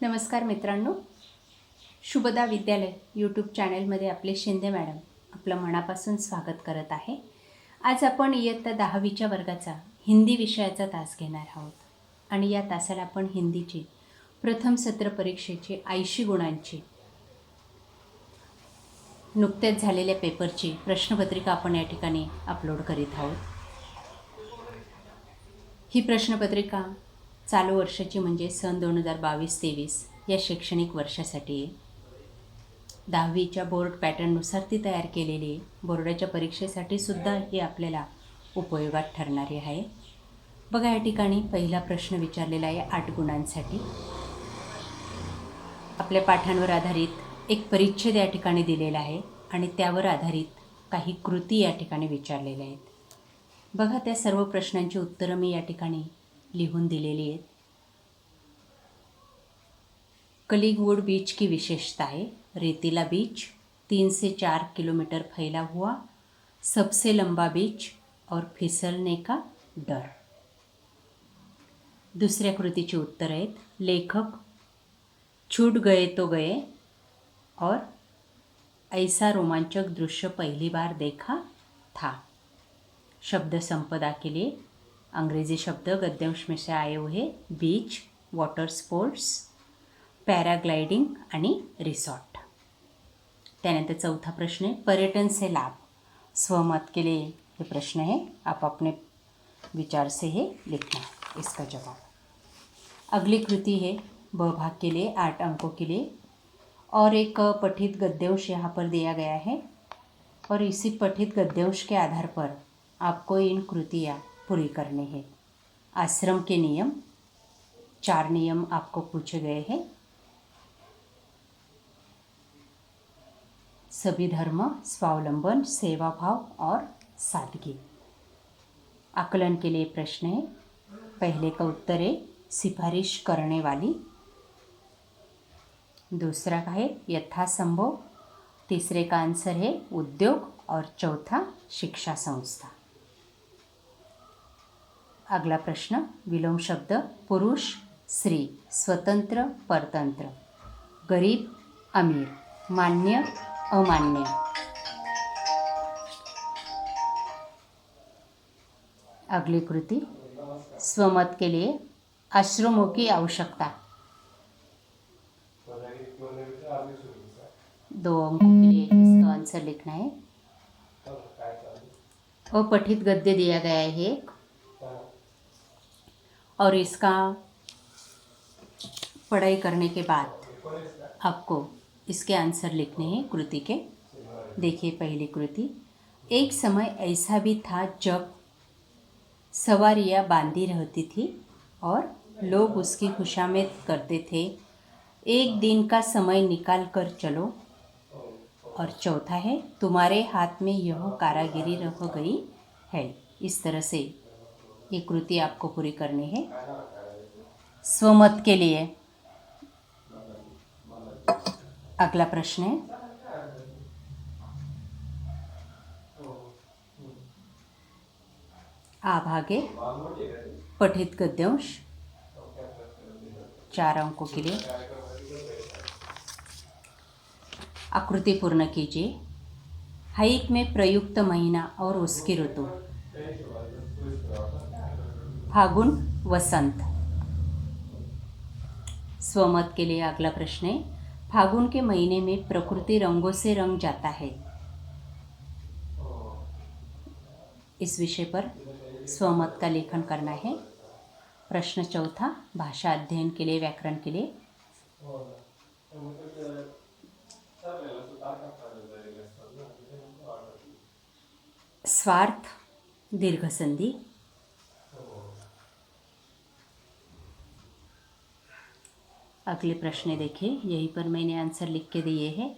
नमस्कार मित्रांनो, शुभदा विद्यालय यूट्यूब चॅनलमध्ये आपले शिंदे मॅडम आपलं मनापासून स्वागत करत आहे. आज आपण इयत्ता 10वीच्या वर्गाचा हिंदी विषयाचा तास घेणार आहोत आणि या तासाला आपण हिंदीची प्रथम सत्र परीक्षेची 80 गुणांची नुकत्याच झालेल्या पेपरची प्रश्नपत्रिका आपण या ठिकाणी अपलोड करीत आहोत. ही प्रश्नपत्रिका चालू वर्षाची म्हणजे सन 2022-23 या शैक्षणिक वर्षासाठी आहे. 10वीच्या बोर्ड पॅटर्ननुसार ती तयार केलेली आहे. बोर्डाच्या परीक्षेसाठी सुद्धा ही आपल्याला उपयोगात ठरणारी आहे. बघा, या ठिकाणी पहिला प्रश्न विचारलेला आहे 8 गुणांसाठी. आपल्या पाठांवर आधारित एक परिच्छेद या ठिकाणी दिलेला आहे आणि त्यावर आधारित काही कृती या ठिकाणी विचारलेल्या आहेत. बघा, त्या सर्व प्रश्नांची उत्तरं मी या ठिकाणी लिहून दिलेली आहेत. कलिंगवुड बीच की विशेषता है रेतीला बीच 3 से 4 किलोमीटर फैला हुआ, सबसे लंबा बीच और फिसलने का डर. दुसऱ्या कृतीची उत्तर आहेत. लेखक छूट गए तो गए और ऐसा रोमांचक दृश्य पहली बार देखा था. शब्द संपदा के लिए अंग्रेजी शब्द गद्यांश में से आए हुए बीच, वॉटर स्पोर्ट्स, पॅराग्लायडिंग आणि रिसॉर्ट. त्यानंतर चौथा प्रश्न है पर्यटन से लाभ. स्वमत के लिए ये प्रश्न है, आप अपने विचार से ही लिखना है इसका जवाब. अगली कृति है ब भाग के लिए 8 अंकों के लिए और एक पठित गद्यांश यहाँ पर दिया गया है और इसी पठित गद्यांश के आधार पर आपको इन कृतियाँ पूरी करनी है. आश्रम के नियम, 4 नियम आपको पूछे गए हैं. सभी धर्म, स्वावलंबन, सेवा भाव और सादगी. आकलन के लिए प्रश्न है. पहले का उत्तर है सिफारिश करने वाली. दूसरा का है यथासंभव. तीसरे का आंसर है उद्योग और चौथा शिक्षा संस्था. अगला प्रश्न विलोम शब्द पुरुष, स्त्री, स्वतंत्र, परतंत्र, गरीब, अमीर, मान्य, अमान्य. अगली कृति स्वमत के लिए आश्रमों की आवश्यकता. 2 अंकों के लिए इसका आंसर लिखना है. अपठित गद्य दिया गया है एक और इसका पढ़ाई करने के बाद आपको इसके आंसर लिखने हैं कृति के. देखिए पहली कृति. एक समय ऐसा भी था जब सवारियाँ बांधी रहती थी और लोग उसकी खुशामद करते थे. एक दिन का समय निकाल कर चलो. और चौथा है तुम्हारे हाथ में यह कारागिरी रह गई है. इस तरह से ये कृति आपको पूरी करनी है. स्वमत के लिए अगला प्रश्न है आभागे पठित गद्यांश 4 अंकों के लिए. आकृति पूर्ण कीजिए. हाइक में प्रयुक्त महीना और उसकी ऋतु. फागुन, वसंत. स्वमत के लिए अगला प्रश्न है फागुन के महीने में प्रकृति रंगों से रंग जाता है. इस विषय पर स्वमत का लेखन करना है. प्रश्न चौथा भाषा अध्ययन के लिए, व्याकरण के लिए. स्वार्थ, दीर्घ संधि. अगले प्रश्न देखिए, यहीं पर मैंने आंसर लिख के दिए हैं.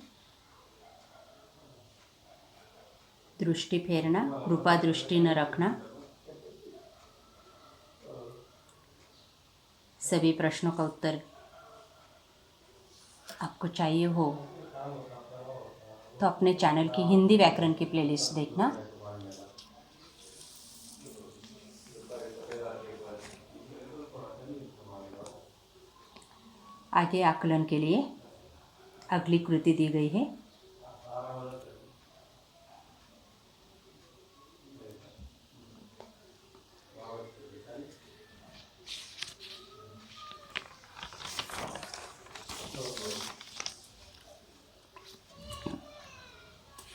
दृष्टि फेरना, कृपा दृष्टि न रखना. सभी प्रश्नों का उत्तर आपको चाहिए हो तो अपने चैनल की हिंदी व्याकरण की प्लेलिस्ट देखना. आगे आकलन के लिए अगली कृति दी गई है।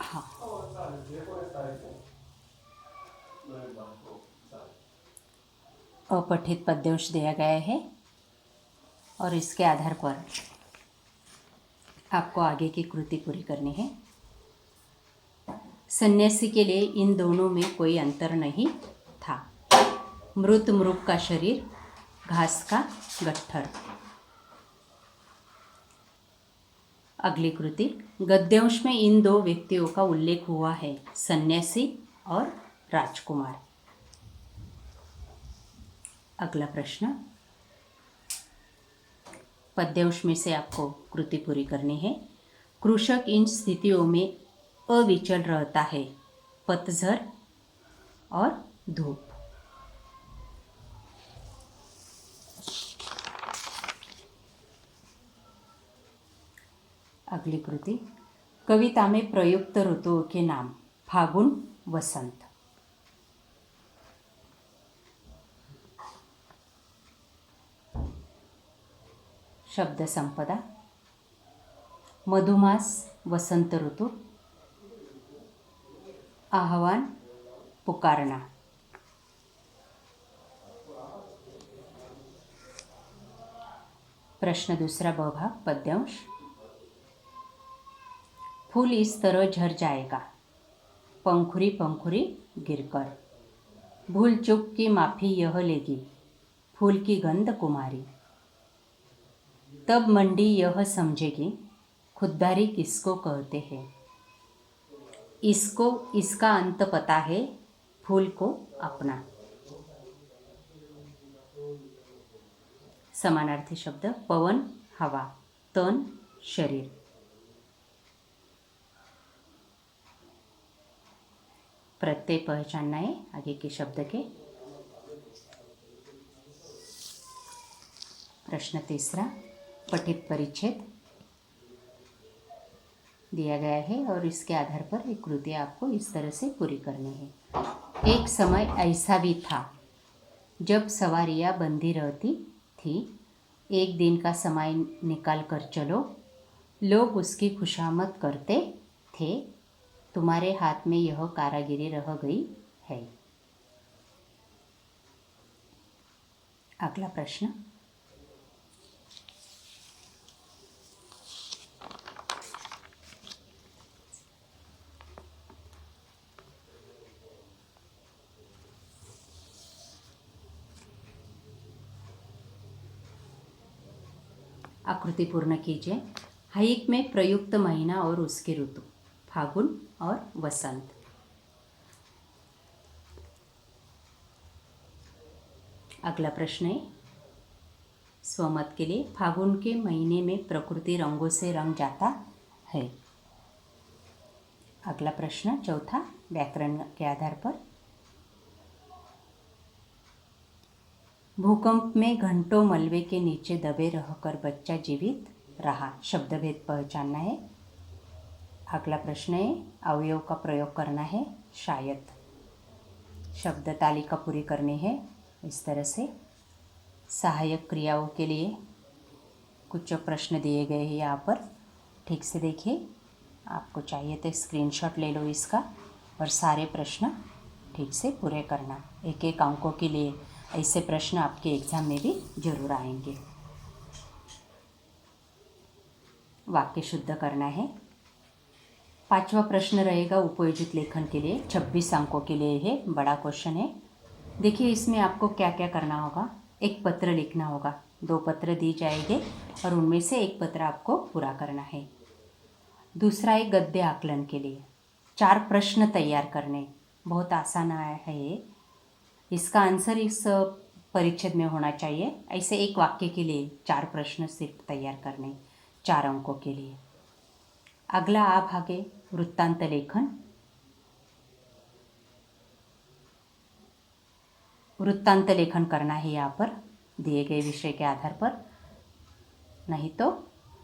हाँ, अपठित पद्यांश दिया गया है और इसके आधार पर आपको आगे की कृति पूरी करनी है। सन्यासी के लिए इन दोनों में कोई अंतर नहीं था। मृत मृग का शरीर, घास का गट्ठर। अगली कृति, गद्यांश में इन दो व्यक्तियों का उल्लेख हुआ है, सन्यासी और राजकुमार। अगला प्रश्न, पद्यांश में से आपको कृति पूरी करनी है। कृषक इन स्थितियों में अविचल रहता है, पतझड़ और धूप। अगली कृति, कविता में प्रयुक्त ऋतुओं के नाम, फागुन, वसंत। शब्द संपदा, मधुमास, वसंत ऋतु, आह्वान, पुकारना। प्रश्न दूसरा ब भाग, पद्यांश। फूल इस तरह झड़ जाएगा, पंखुरी पंखुरी गिरकर। भूल चूक की माफ़ी यह लेगी, फूल की गंध कुमारी। तब मंडी यह समझेगी, खुददारी किसको कहते हैं। इसको इसका अंत पता है, फूल को अपना। समानार्थी शब्द, पवन, हवा, तन, शरीर। प्रत्यय पहचानना है आगे के शब्द के। प्रश्न तीसरा, पठित परिच्छेद दिया गया है और इसके आधार पर एक कृति आपको इस तरह से पूरी करनी है। एक समय ऐसा भी था जब सवारियाँ बंधी रहती थी, एक दिन का समय निकाल कर चलो, लोग उसकी खुशामद करते थे, तुम्हारे हाथ में यह कारागिरी रह गई है। अगला प्रश्न, आकृति पूर्ण कीजिए। हाइक में प्रयुक्त महीना और उसके ऋतु, फागुन और वसंत। अगला प्रश्न है स्वमत के लिए, फागुन के महीने में प्रकृति रंगों से रंग जाता है। अगला प्रश्न चौथा, व्याकरण के आधार पर। भूकंप में घंटों मलबे के नीचे दबे रहकर बच्चा जीवित रहा, शब्दभेद पहचानना है। अगला प्रश्न है अवयव का प्रयोग करना है, शायद। शब्द तालिका पूरी करनी है इस तरह से। सहायक क्रियाओं के लिए कुछ प्रश्न दिए गए हैं यहाँ पर, ठीक से देखिए। आपको चाहिए तो स्क्रीनशॉट ले लो इसका और सारे प्रश्न ठीक से पूरे करना। एक एक अंकों के लिए ऐसे प्रश्न आपके एग्ज़ाम में भी जरूर आएंगे। वाक्य शुद्ध करना है। पांचवा प्रश्न रहेगा उपयोजित लेखन के लिए, 26 अंकों के लिए है, बड़ा क्वेश्चन है। देखिए इसमें आपको क्या क्या करना होगा। एक पत्र लिखना होगा, 2 पत्र दी जाएंगे और उनमें से एक पत्र आपको पूरा करना है। दूसरा है गद्य आकलन के लिए 4 प्रश्न तैयार करने, बहुत आसान है ये। इसका आंसर इस परिच्छेद में होना चाहिए। ऐसे एक वाक्य के लिए 4 प्रश्न सिर्फ तैयार करने, 4 अंकों के लिए। अगला आ भागे वृत्तांत लेखन। वृत्तांत लेखन करना है यहाँ पर दिए गए विषय के आधार पर। नहीं तो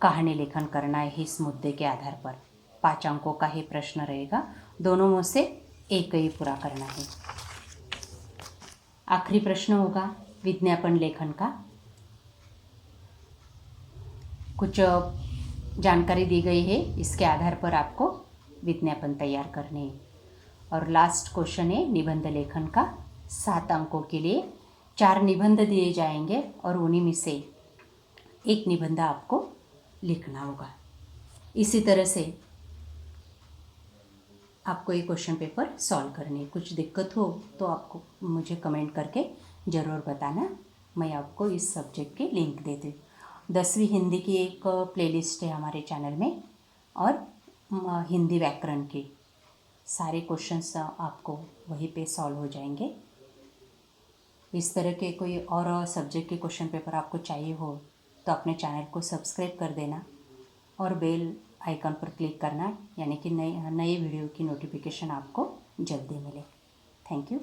कहानी लेखन करना है इस मुद्दे के आधार पर। 5 अंकों का ही प्रश्न रहेगा, दोनों में से एक ही पूरा करना है। आखिरी प्रश्न होगा विज्ञापन लेखन का। कुछ जानकारी दी गई है, इसके आधार पर आपको विज्ञापन तैयार करने हैं। और लास्ट क्वेश्चन है निबंध लेखन का। 7 अंकों के लिए 4 निबंध दिए जाएंगे और उन्हीं में से एक निबंध आपको लिखना होगा। इसी तरह से आपको ये क्वेश्चन पेपर सॉल्व करने है। कुछ दिक्कत हो तो आपको मुझे कमेंट करके ज़रूर बताना, मैं आपको इस सब्जेक्ट की लिंक दे दूँ। 10वीं हिंदी की एक प्लेलिस्ट है हमारे चैनल में, और हिंदी व्याकरण के सारे क्वेश्चंस आपको वहीं पे सॉल्व हो जाएंगे। इस तरह के कोई और सब्जेक्ट के क्वेश्चन पेपर आपको चाहिए हो तो अपने चैनल को सब्सक्राइब कर देना और बेल आइकन पर क्लिक करना, यानी कि नए वीडियो की नोटिफिकेशन आपको जल्दी मिले। Thank you.